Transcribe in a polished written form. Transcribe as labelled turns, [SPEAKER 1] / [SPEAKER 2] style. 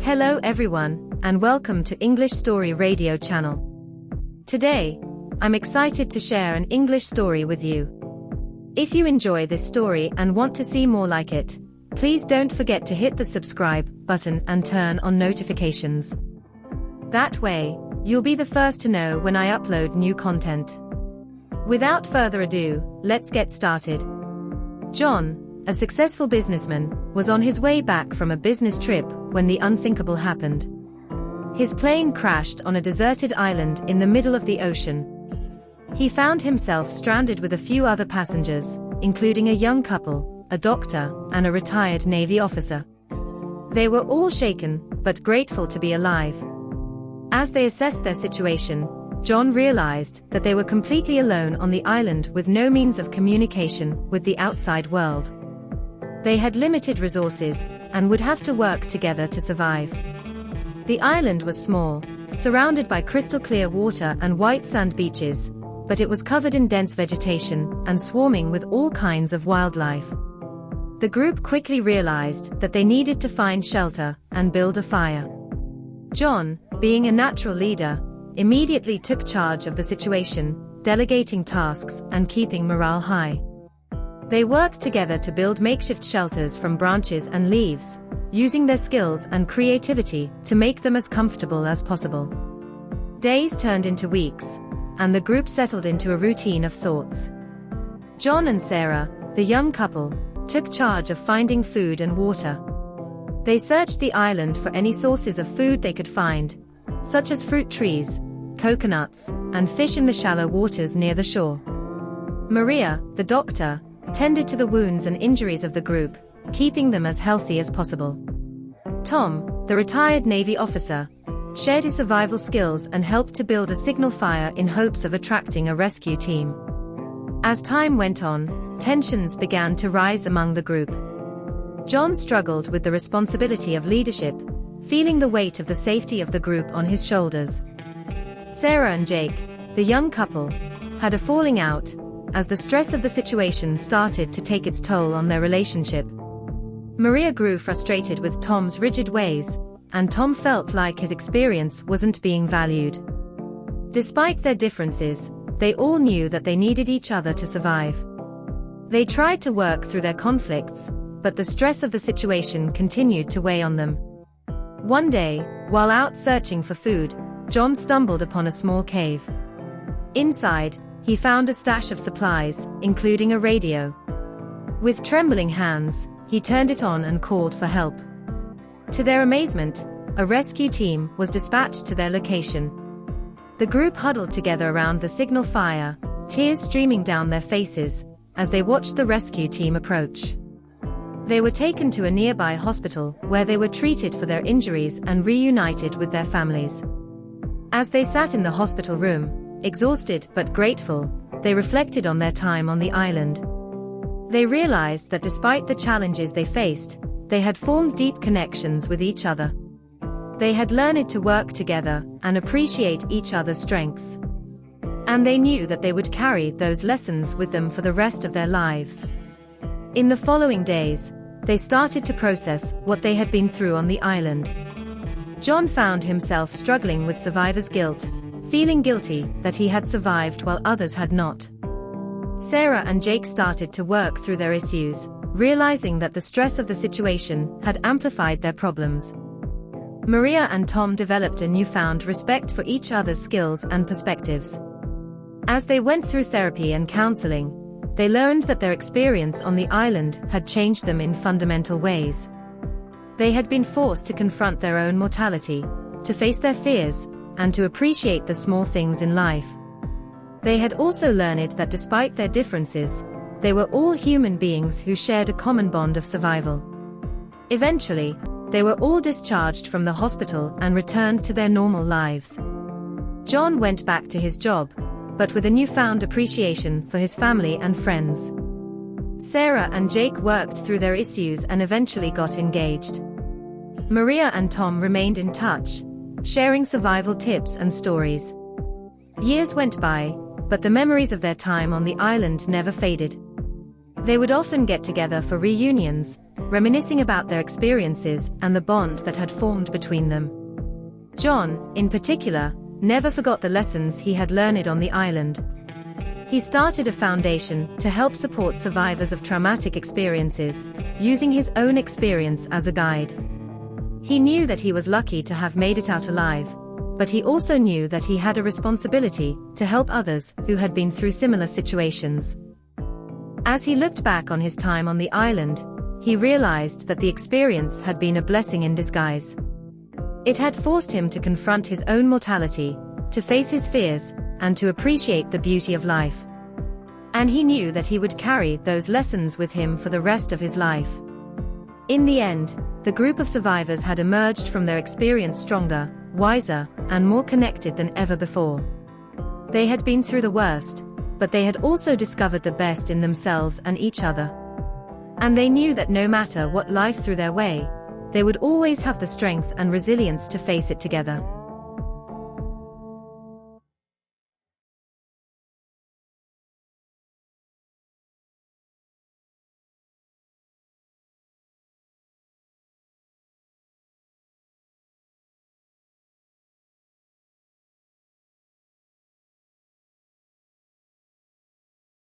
[SPEAKER 1] Hello everyone, and welcome to English Story Radio channel. Today, I'm excited to share an English story with you. If you enjoy this story and want to see more like it, please don't forget to hit the subscribe button and turn on notifications. That way, you'll be the first to know when I upload new content. Without further ado, let's get started. John, a successful businessman, was on his way back from a business trip when the unthinkable happened. His plane crashed on a deserted island in the middle of the ocean. He found himself stranded with a few other passengers, including a young couple, a doctor, and a retired Navy officer. They were all shaken, but grateful to be alive. As they assessed their situation, John realized that they were completely alone on the island with no means of communication with the outside world. They had limited resources and would have to work together to survive. The island was small, surrounded by crystal clear water and white sand beaches, but it was covered in dense vegetation and swarming with all kinds of wildlife. The group quickly realized that they needed to find shelter and build a fire. John, being a natural leader, immediately took charge of the situation, delegating tasks and keeping morale high. They worked together to build makeshift shelters from branches and leaves, using their skills and creativity to make them as comfortable as possible. Days turned into weeks, and the group settled into a routine of sorts. John and Sarah, the young couple, took charge of finding food and water. They searched the island for any sources of food they could find, such as fruit trees, coconuts, and fish in the shallow waters near the shore. Maria, the doctor, tended to the wounds and injuries of the group, keeping them as healthy as possible. Tom, the retired Navy officer, shared his survival skills and helped to build a signal fire in hopes of attracting a rescue team. As time went on, tensions began to rise among the group. John struggled with the responsibility of leadership, feeling the weight of the safety of the group on his shoulders. Sarah and Jake, the young couple, had a falling out, as the stress of the situation started to take its toll on their relationship. Maria grew frustrated with Tom's rigid ways, and Tom felt like his experience wasn't being valued. Despite their differences, they all knew that they needed each other to survive. They tried to work through their conflicts, but the stress of the situation continued to weigh on them. One day, while out searching for food, John stumbled upon a small cave. Inside, he found a stash of supplies, including a radio. With trembling hands, he turned it on and called for help. To their amazement, a rescue team was dispatched to their location. The group huddled together around the signal fire, tears streaming down their faces, as they watched the rescue team approach. They were taken to a nearby hospital where they were treated for their injuries and reunited with their families. As they sat in the hospital room, exhausted but grateful, they reflected on their time on the island. They realized that despite the challenges they faced, they had formed deep connections with each other. They had learned to work together and appreciate each other's strengths. And they knew that they would carry those lessons with them for the rest of their lives. In the following days, they started to process what they had been through on the island. John found himself struggling with survivor's guilt, feeling guilty that he had survived while others had not. Sarah and Jake started to work through their issues, realizing that the stress of the situation had amplified their problems. Maria and Tom developed a newfound respect for each other's skills and perspectives. As they went through therapy and counseling, they learned that their experience on the island had changed them in fundamental ways. They had been forced to confront their own mortality, to face their fears, and to appreciate the small things in life. They had also learned that despite their differences, they were all human beings who shared a common bond of survival. Eventually, they were all discharged from the hospital and returned to their normal lives. John went back to his job, but with a newfound appreciation for his family and friends. Sarah and Jake worked through their issues and eventually got engaged. Maria and Tom remained in touch, sharing survival tips and stories. Years went by, but the memories of their time on the island never faded. They would often get together for reunions, reminiscing about their experiences and the bond that had formed between them. John, in particular, never forgot the lessons he had learned on the island. He started a foundation to help support survivors of traumatic experiences, using his own experience as a guide. He knew that he was lucky to have made it out alive, but he also knew that he had a responsibility to help others who had been through similar situations. As he looked back on his time on the island, he realized that the experience had been a blessing in disguise. It had forced him to confront his own mortality, to face his fears, and to appreciate the beauty of life. And he knew that he would carry those lessons with him for the rest of his life. In the end, the group of survivors had emerged from their experience stronger, wiser, and more connected than ever before. They had been through the worst, but they had also discovered the best in themselves and each other. And they knew that no matter what life threw their way, they would always have the strength and resilience to face it together.